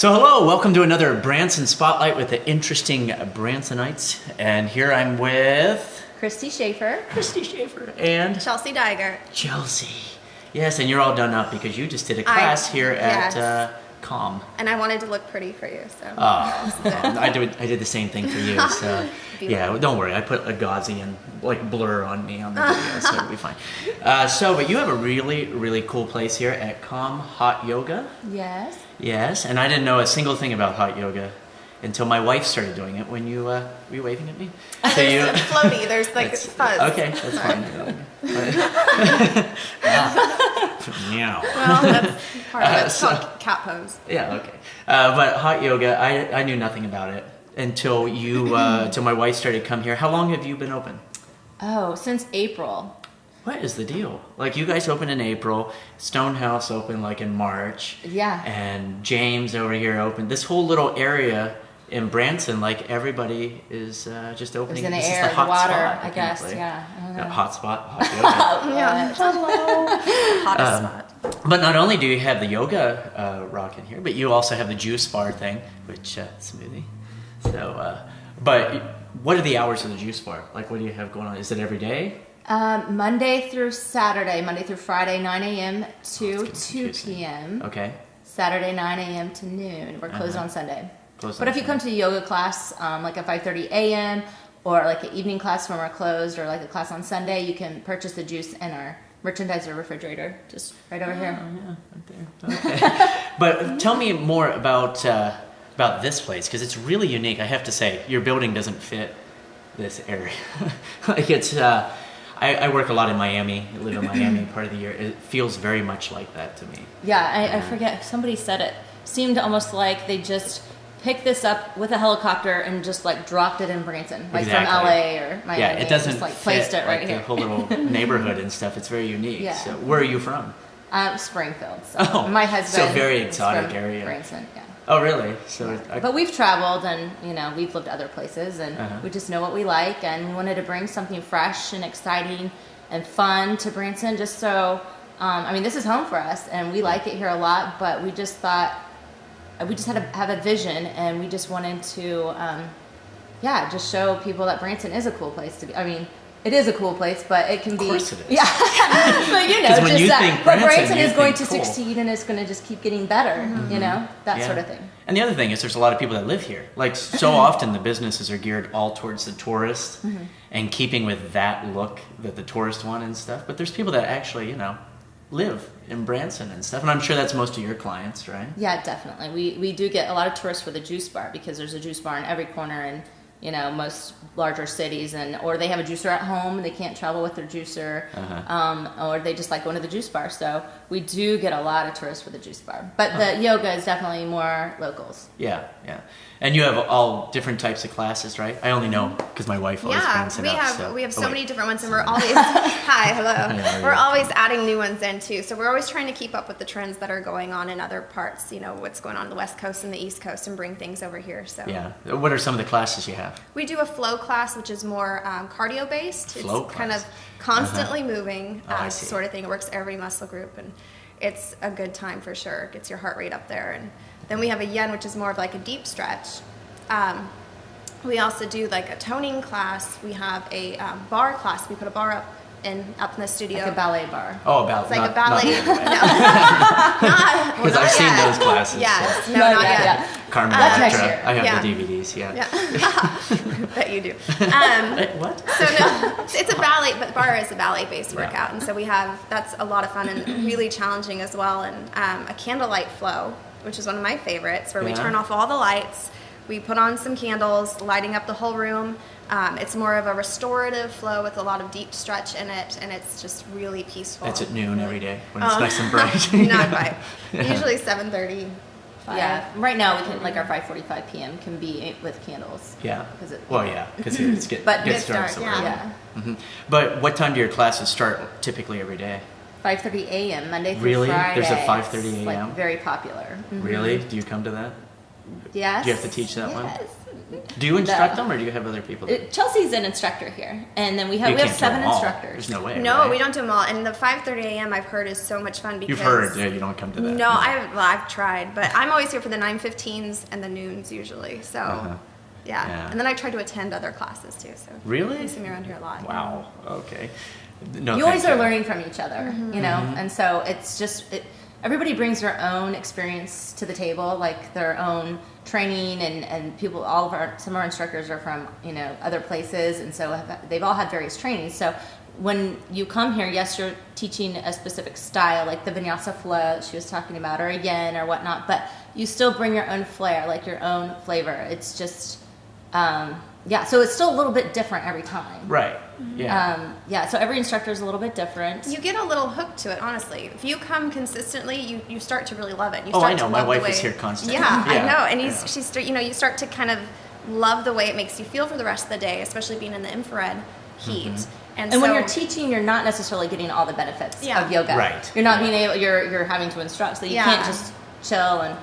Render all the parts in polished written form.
So hello, welcome to another Branson Spotlight with the interesting Bransonites. And here I'm with... Christy Schaefer. And... Chelsea Diger. Chelsea. Yes, and you're all done up because you just did a class here at Comm. And I wanted to look pretty for you, so... I did the same thing for you, so... Yeah, don't worry, I put a Gaussian blur on me on the video, so it'll be fine. But you have a really, really cool place here at Comm Hot Yoga. Yes. Yes, and I didn't know a single thing about hot yoga until my wife started doing it. When you were you waving at me? So there's floaty. There's fuzz. Okay, that's fine. Meow. Well, that's part of it. It's called cat pose. Yeah. Okay. But hot yoga, I knew nothing about it until until my wife started to come here. How long have you been open? Oh, since April. What is the deal? You guys opened in April, Stonehouse opened in March. Yeah. And James over here opened. This whole little area in Branson, everybody is just opening. It's in the this air, is the hot water, spot, I guess. Yeah. I don't know. Hot spot, hot yoga. Yeah. Hello. Hottest spot. But not only do you have the yoga rocking here, but you also have the juice bar thing, which smoothie. So, but what are the hours of the juice bar? What do you have going on? Is it every day? Monday through Friday, 9 a.m. to 2 p.m. Okay. Saturday, 9 a.m. to noon. We're closed on Sunday. But if you come to a yoga class, at 5:30 a.m. or an evening class when we're closed, or a class on Sunday, you can purchase the juice in our merchandiser refrigerator, just right over here. Oh, yeah, right there. Okay. But tell me more about this place, because it's really unique. I have to say, your building doesn't fit this area. It's... I work a lot in Miami. I live in Miami part of the year. It feels very much like that to me. Yeah, I forget. Somebody said it. Seemed almost like they just picked this up with a helicopter and just dropped it in Branson, from LA or Miami. Yeah, it doesn't just placed fit it right the here. whole little neighborhood and stuff. It's very unique. Yeah. So where are you from? Springfield. So my husband. So very exotic from area. Branson. Yeah. Oh, really? So, but we've traveled and, we've lived other places and we just know what we like, and we wanted to bring something fresh and exciting and fun to Branson just so, this is home for us and we like it here a lot, but we just thought, we just had to have a vision and we just wanted to, just show people that Branson is a cool place to be. It is a cool place, but it can be... Of course it is. Yeah. But when you think Branson is going to cool. succeed and it's going to just keep getting better, that sort of thing. And the other thing is there's a lot of people that live here. So often the businesses are geared all towards the tourist and keeping with that look that the tourists want and stuff. But there's people that actually, live in Branson and stuff. And I'm sure that's most of your clients, right? Yeah, definitely. We do get a lot of tourists for the juice bar because there's a juice bar in every corner and most larger cities, or they have a juicer at home and they can't travel with their juicer, or they just like going to the juice bar. So we do get a lot of tourists for the juice bar, but the yoga is definitely more locals. Yeah. And you have all different types of classes, right? I only know because my wife always brings it up. We have so many different ones, and we're always we're always adding new ones in too. So we're always trying to keep up with the trends that are going on in other parts. What's going on the West Coast and the East Coast, and bring things over here. So yeah, what are some of the classes you have? We do a flow class, which is more cardio based. Flow it's class. Kind of constantly moving sort of thing. It works every muscle group, and it's a good time for sure. It gets your heart rate up there. And then we have a yen, which is more of a deep stretch. We also do a toning class. We have a bar class. We put a bar up in the studio. Like a ballet bar. Oh, a ballet. It's like a ballet. Because I've seen those classes. Yes. So. No, not yet. Yeah. Carmen That's Electra. next year. I have the DVDs. Yeah. Bet you do. What? So no, it's a ballet, but bar is a ballet-based workout, and so that's a lot of fun and really challenging as well. And a candlelight flow, which is one of my favorites, where we turn off all the lights, we put on some candles, lighting up the whole room. It's more of a restorative flow with a lot of deep stretch in it, and it's just really peaceful. That's at noon every day when it's nice and bright. Not 5. Usually 7:30. Yeah. Right now we can our 5:45 p.m. can be with candles. Yeah. Because it's gets dark. So early. Yeah. Mm-hmm. But what time do your classes start typically every day? 5:30 a.m. Monday through really? Friday. There's a 5:30 a.m. Very popular. Really? Do you come to that? Yes. Do you have to teach that one? Yes. Do you instruct them, or do you have other people? Chelsea's an instructor here, and then we have 7 instructors. There's no way. No, right? we don't do them all. And the 5:30 a.m. I've heard is so much fun because You've heard, yeah, you don't come to that. No, I've tried, but I'm always here for the 9:15s and the noons usually. So. Yeah. And then I try to attend other classes too. So really, you see me around here a lot. Wow. Okay. No, you always are learning from each other, you know, and so it's just everybody brings their own experience to the table, like their own training, and people. Some of our instructors are from other places, and so they've all had various trainings. So when you come here, yes, you're teaching a specific style, like the vinyasa flow that she was talking about, or a yen or whatnot, but you still bring your own flair, like your own flavor. It's just. So it's still a little bit different every time. Right. Yeah. So every instructor is a little bit different. You get a little hooked to it, honestly. If you come consistently, you start to really love it. I know. My wife is here constantly. Yeah, I know. And you start to kind of love the way it makes you feel for the rest of the day, especially being in the infrared heat. And when you're teaching, you're not necessarily getting all the benefits of yoga. Right. You're not being able. You're having to instruct, so you can't just chill and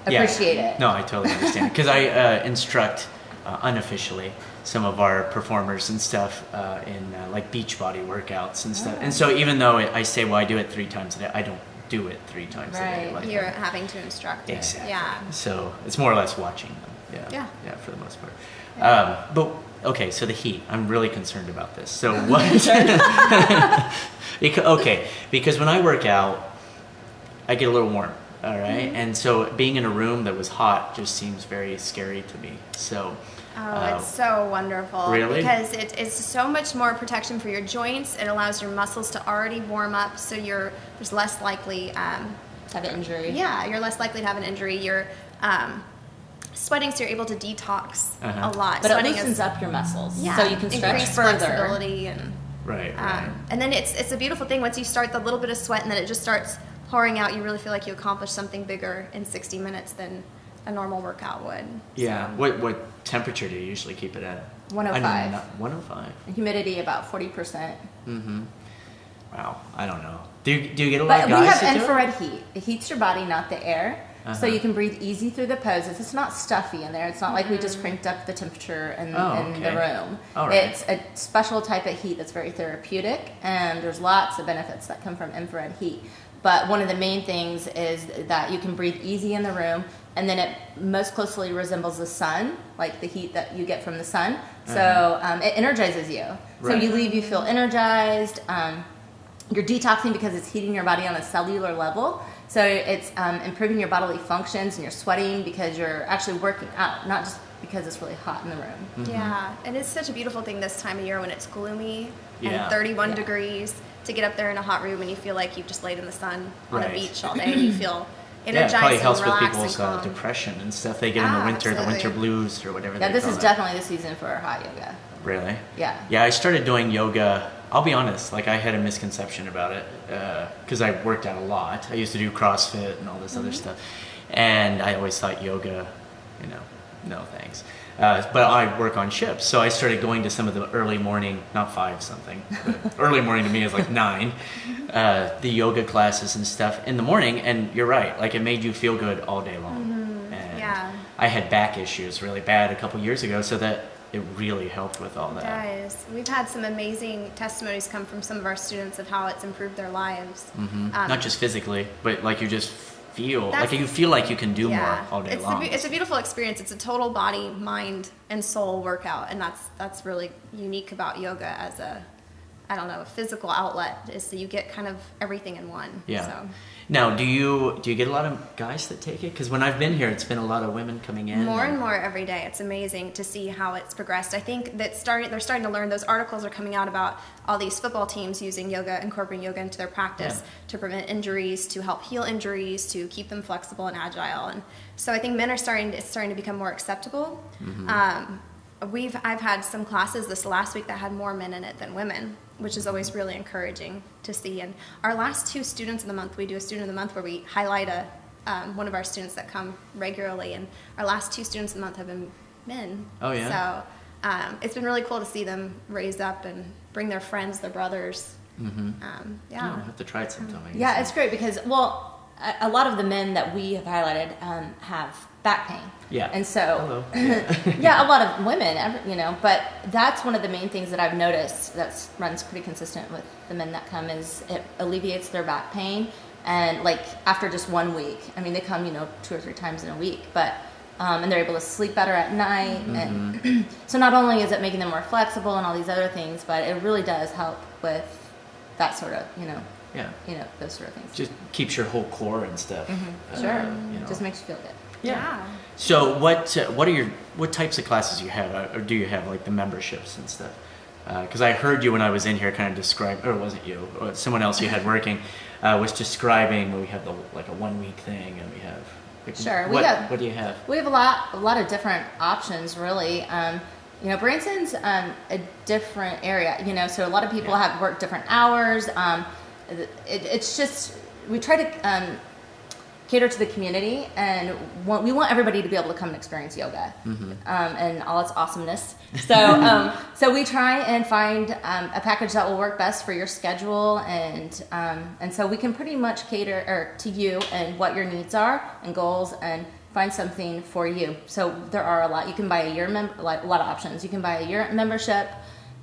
appreciate it. No, I totally understand, because I instruct. Unofficially, some of our performers and stuff in like beach body workouts and stuff. And so even though I say, well, I do it 3 times a day, I don't do it 3 times a day. Like you're having to instruct. Exactly. Yeah. So it's more or less watching them. Yeah, for the most part. But okay, so the heat. I'm really concerned about this. So what? Okay, because when I work out, I get a little warm. All right, and so being in a room that was hot just seems very scary to me. So, it's so wonderful. Really? Because it's so much more protection for your joints. It allows your muscles to already warm up, so there's less likely to have an injury. Yeah, you're less likely to have an injury. You're sweating, so you're able to detox a lot. But sweating it loosens up your muscles, yeah, so you can stretch increase further. Flexibility and right. And then it's a beautiful thing once you start the little bit of sweat, and then it just starts pouring out. You really feel like you accomplished something bigger in 60 minutes than a normal workout would. Yeah. So. What temperature do you usually keep it at? 105. 105. And humidity about 40%. Wow. I don't know. Do you get a lot of guys? We have that infrared heat. It heats your body, not the air. So you can breathe easy through the poses. It's not stuffy in there. It's not like we just cranked up the temperature in the room. All right. It's a special type of heat that's very therapeutic, and there's lots of benefits that come from infrared heat. But one of the main things is that you can breathe easy in the room, and then it most closely resembles the sun, like the heat that you get from the sun. So it energizes you. So you feel energized. You're detoxing because it's heating your body on a cellular level. So it's improving your bodily functions, and you're sweating because you're actually working out, not just because it's really hot in the room. Yeah, and it's such a beautiful thing this time of year when it's gloomy and 31 degrees, to get up there in a hot room and you feel like you've just laid in the sun on a beach all day, and you feel energized. Yeah, it probably helps and with relaxed people's depression and stuff they get in the winter, absolutely. the winter blues or whatever. Yeah, this is definitely the season for hot yoga. Really? Yeah. Yeah, I started doing yoga. I'll be honest, like I had a misconception about it because I worked out a lot. I used to do CrossFit and all this other stuff, and I always thought yoga, no thanks. But I work on ships, so I started going to some of the early morning, not 5 something, but early morning to me is like 9, the yoga classes and stuff in the morning, and you're right, like it made you feel good all day long. And I had back issues really bad a couple years ago, so that it really helped with all that. It does. We've had some amazing testimonies come from some of our students of how it's improved their lives. Not just physically, but like you just feel like you can do more all day long. It's a beautiful experience. It's a total body, mind, and soul workout, and that's really unique about yoga as a physical outlet, is that you get kind of everything in one. Yeah. So. Now, do you get a lot of guys that take it? Because when I've been here, it's been a lot of women coming in. More and more every day. It's amazing to see how it's progressed. I think that they're starting to learn. Those articles are coming out about all these football teams using yoga, incorporating yoga into their practice to prevent injuries, to help heal injuries, to keep them flexible and agile. And so I think men are starting to become more acceptable. I've had some classes this last week that had more men in it than women, which is always really encouraging to see. And our last 2 students of the month, we do a student of the month where we highlight one of our students that come regularly, and our last 2 students of the month have been men. Oh yeah. So it's been really cool to see them raise up and bring their friends, their brothers. I'll have to try it sometime. I guess. Yeah, it's great because, a lot of the men that we have highlighted have back pain. Yeah. And so, Hello. yeah, a lot of women, but that's one of the main things that I've noticed that runs pretty consistent with the men that come is it alleviates their back pain. And like after just 1 week, I mean, they come, 2 or 3 times in a week, but, and they're able to sleep better at night. And so not only is it making them more flexible and all these other things, but it really does help with that sort of, those sort of things. Just keeps your whole core and stuff. Sure. Just makes you feel good. Yeah. So what types of classes you have, or do you have, like the memberships and stuff? Because I heard you when I was in here kind of describe, or it wasn't you, or someone else you had working was describing. We have like a 1 week thing, and we have. Like, Sure. What do you have? We have a lot of different options, really. Branson's a different area, so a lot of people have worked different hours. It's just we try to cater to the community, and we want everybody to be able to come and experience yoga and all its awesomeness. So so we try and find a package that will work best for your schedule, and so we can pretty much cater to you and what your needs are and goals, and find something for you. So there are a lot. You can buy a year a lot of options. You can buy a year membership.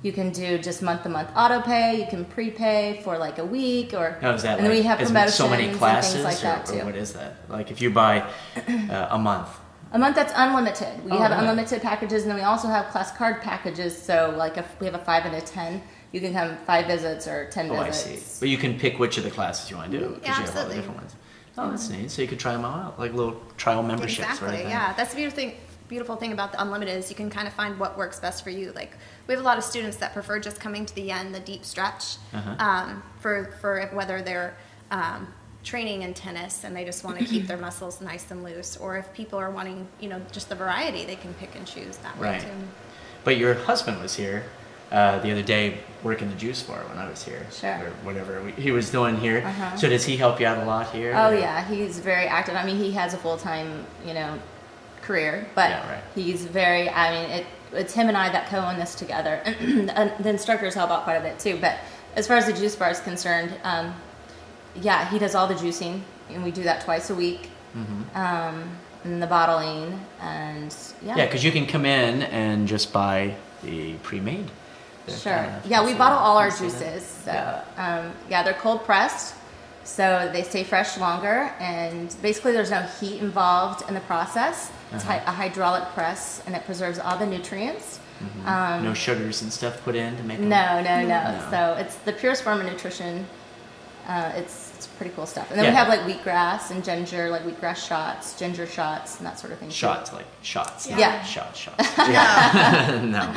You can do just month-to-month auto pay. You can prepay for like a week, or Is that and then we have promotions so many classes, and things like that or too. what is that? Like if you buy a month. A month that's unlimited. We have really? unlimited packages, and then we also have class card packages. So like if we have a 5 and a 10, you can come 5 visits or 10 visits. I see. But you can pick which of the classes you want to do, because you have all the absolutely. different ones. Oh, that's neat. So you could try them all out, like little trial memberships. Exactly. Right? Yeah, that's the beautiful thing about the unlimited is you can kind of find what works best for you. Like we have a lot of students that prefer just coming to the end, the deep stretch, for whether they're training in tennis and they just want to keep their muscles nice and loose, or if people are wanting just the variety, they can pick and choose that way too. But your husband was here the other day working the juice bar when I was here, or whatever he was doing here. So does he help you out a lot here? Oh yeah, he's very active. I mean, he has a full-time career, but he's very. I mean, it's him and I that co-own this together. And the instructors help out quite a bit too. But as far as the juice bar is concerned, he does all the juicing, and we do that twice a week. And the bottling, and because you can come in and just buy the pre-made. Sure. We bottle all our juices. So they're cold pressed, so they stay fresh longer, and basically there's no heat involved in the process. It's a hydraulic press, and it preserves all the nutrients. No sugars and stuff put in to make them? No. So it's the purest form of nutrition. It's pretty cool stuff. And then we have like wheatgrass and ginger, like wheatgrass shots, ginger shots, and that sort of thing. Shots, like shots. Yeah. Shots. Yeah. No,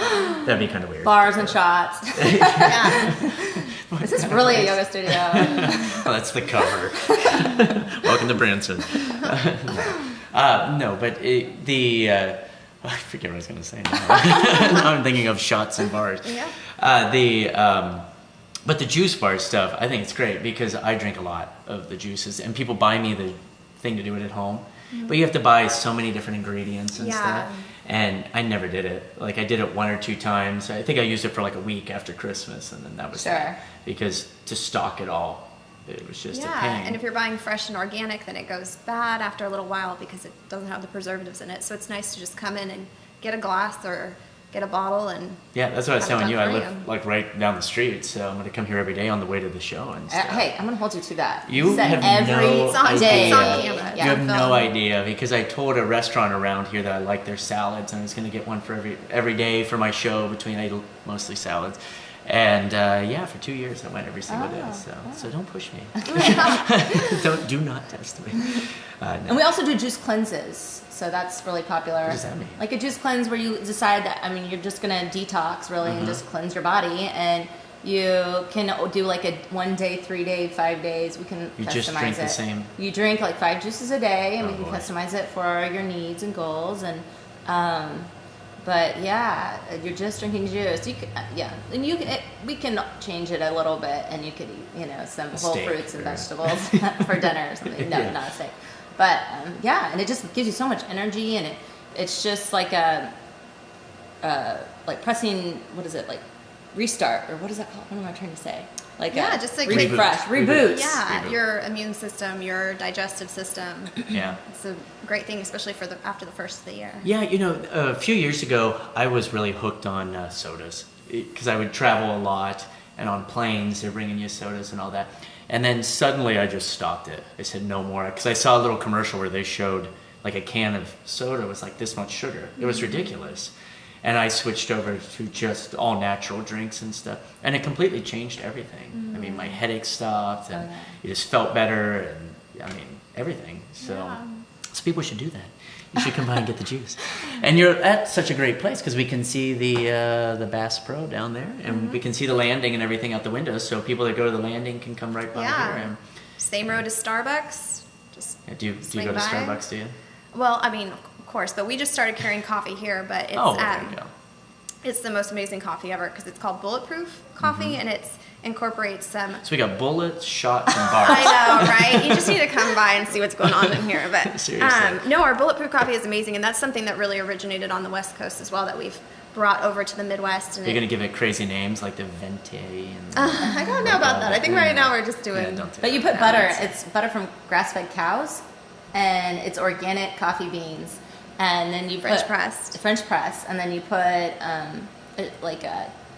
that'd be kind of weird. Bars and shots. Is this really a yoga studio? Oh, that's the cover. Welcome to Branson. No, but I forget what I was going to say now. Now I'm thinking of shots and bars. Yeah. But the juice bar stuff, I think it's great because I drink a lot of the juices, and people buy me the thing to do it at home. But you have to buy so many different ingredients and stuff. And I never did it. Like I did it 1 or 2 times. I think I used it for like a week after Christmas, and then that was it. Because to stock it all, it was just a pain. And if you're buying fresh and organic, then it goes bad after a little while because it doesn't have the preservatives in it. So it's nice to just come in and get a glass or get a bottle and that's what I was telling you. I live like right down the street, so I'm going to come here every day on the way to the show and stuff. Hey, I'm going to hold you to that. You have every day. It's on camera. You have no idea, because I told a restaurant around here that I like their salads, and I was going to get one for every day for my show. Between I eat mostly salads, and for 2 years I went every single day. So don't push me. do not test me. No. And we also do juice cleanses. So that's really popular. What does that mean? Like a juice cleanse where you decide that, you're just going to detox really and just cleanse your body. And you can do like a 1 day, 3 day, 5 days. We can you customize just drink it. The same. You drink like 5 juices a day, and we can customize it for your needs and goals. And but you're just drinking juice. You can, and we can change it a little bit, and you could eat some whole fruits and vegetables for dinner or something. No, not a steak. But and it just gives you so much energy, and it's just like like pressing, what is it, like restart, or what is that called? What am I trying to say? like just a great refresh, reboot. Yeah, your immune system, your digestive system. Yeah. It's a great thing, especially after the first of the year. Yeah, a few years ago, I was really hooked on sodas because I would travel a lot, and on planes, they're bringing you sodas and all that. And then suddenly I just stopped it. I said no more because I saw a little commercial where they showed like a can of soda was like this much sugar. It was ridiculous. And I switched over to just all natural drinks and stuff. And it completely changed everything. I mean, my headache stopped and you just felt better and, I mean, everything. So people should do that. You should come by and get the juice. And you're at such a great place because we can see the Bass Pro down there. And we can see the landing and everything out the window. So people that go to the landing can come right by here. And, same road as Starbucks. Just do you go to Starbucks, do you? Well, I mean, of course, but we just started carrying coffee here, but it's there you go. It's the most amazing coffee ever because it's called Bulletproof coffee, and it incorporates some. So we got bullets, shots, and bars. I know, right? You just need to come by and see what's going on in here. But seriously, no, our Bulletproof coffee is amazing, and that's something that really originated on the West Coast as well that we've brought over to the Midwest. And you're gonna give it crazy names like the Venti and. I don't know about that. I think right now we're just doing. But you put butter. It's butter from grass-fed cows, and it's organic coffee beans. And then you French put press, and then you put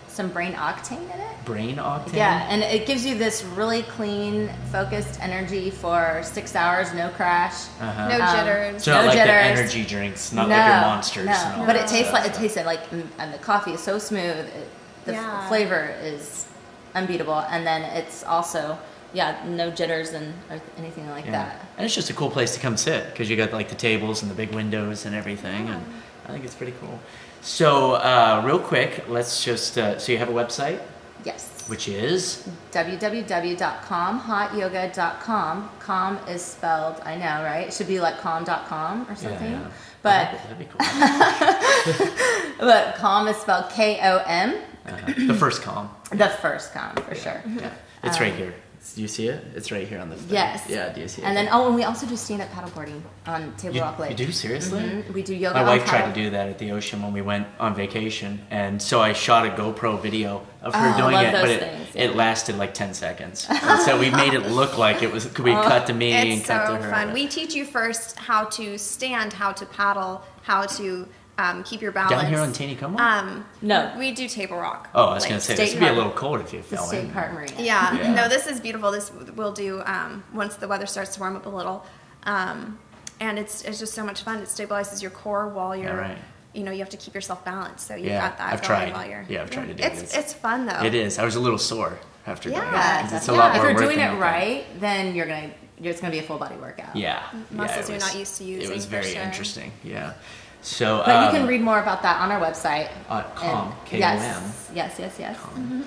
some brain octane in it. Brain octane. Yeah, and it gives you this really clean, focused energy for 6 hours, no crash, no jitters. So not no like jitters. the energy drinks, not like your monsters. No, and all but that it tastes stuff. and the coffee is so smooth. The flavor is unbeatable, and then it's also. Yeah, no jitters or anything like that. And it's just a cool place to come sit because you got like the tables and the big windows and everything, and I think it's pretty cool. So, real quick, let's just so you have a website? Yes. Which is www.commhotyoga.com. Com is spelled, I know, right? It should be like com.com or something. Yeah. But that'd be cool. but Com is spelled KOM. The first Comm. The first Com for sure. Yeah. It's right here. Do you see it? It's right here on the thing. Yes. Yeah, do you see it? And then, and we also do stand-up paddleboarding on Table Rock Lake. You do? Seriously? Mm-hmm. We do yoga My on wife tried paddle. to do that at the ocean when we went on vacation, and so I shot a GoPro video of her doing it, but it lasted like 10 seconds. And so we made it look like it was, we cut to me and cut to her. It's so fun. We teach you first how to stand, how to paddle, how to keep your balance. Down here on Taneycomo? No. We do Table Rock. Oh, I was going to say, this would be a Park. little cold if you The fell State in. Park Marina. Yeah. Yeah. No, this is beautiful. This we'll do once the weather starts to warm up a little. And it's just so much fun. It stabilizes your core while you're, you have to keep yourself balanced. So you've got that I've going tried. while you're. Yeah, I've tried to do It's fun though. It is. I was a little sore after doing it. Yeah. 'cause it's a lot If more you're work doing than it you right, then it's gonna be a full body workout. Yeah. Muscles it you're was- not used to using. It was for very sure. interesting. Yeah. So, But you can read more about that on our website. Comm, K-O-M. Yes. Comm.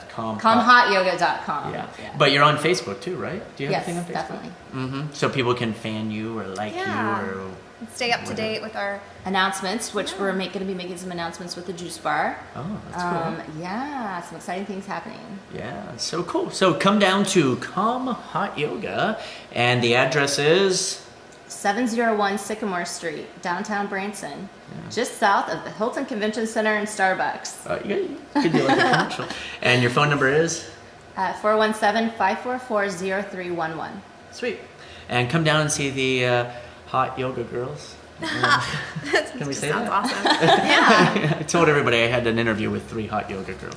Comm. Commhotyoga.com. Yeah. But you're on Facebook too, right? Do you have Yes, anything on Facebook? definitely. Mm-hmm. So people can fan you or like you or... Stay up to date with our Announcements, which we're going to be making some announcements with the juice bar. Oh, that's cool. Yeah, some exciting things happening. Yeah, so cool. So come down to Comm Hot Yoga, and the address is... 701 Sycamore Street, downtown Branson, just south of the Hilton Convention Center and Starbucks. You could do like a commercial. And your phone number is? 417-544-0311. Sweet. And come down and see the hot yoga girls. Can we say sounds that? awesome. Yeah. I told everybody I had an interview with 3 hot yoga girls.